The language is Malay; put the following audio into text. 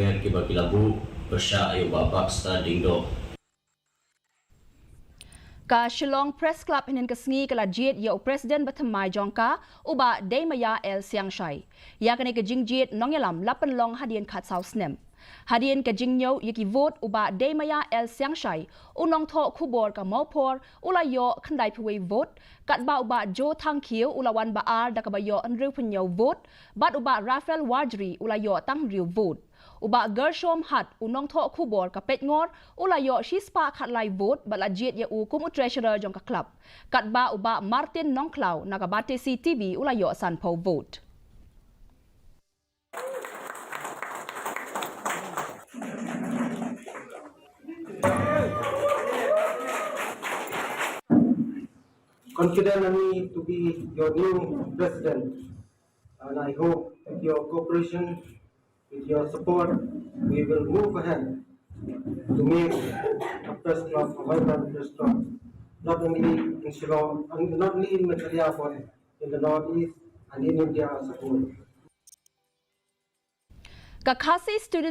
Kilabu bersya ayo babak standing do. Ka Shillong Press Club hinin kasngi kala jit ya Presiden Thymmai Jong ka uba Thymmai el siang shai. Ya kane ka jingjit nong yalam lapan long hadian khat sau snem. Hadian ka jingyo yaki vote uba Thymmai el siang shai unong tho khubor ka maupor ula yo khandai pwe vote kat ba uba Jo Thang Khieu ula wan ba ar da ka ba yo anru punyo vote bat uba Rafael Wardri ula yo tang riu vote. Uba Gershom hat unong tho khubor ka pet ngor ulayo shispa khat lai vote bala jet ya u kum treasurer jong ka club kat ba uba Martin Nongklau na ka bate CTV ulayo san po vote. Confident in me to be your new president, and I hope with your cooperation, with your support, we will move ahead to make a press club a vibrant press club, not only in Shillong, and not only in Meghalaya, but in the northeast and in India as a whole. KHASI students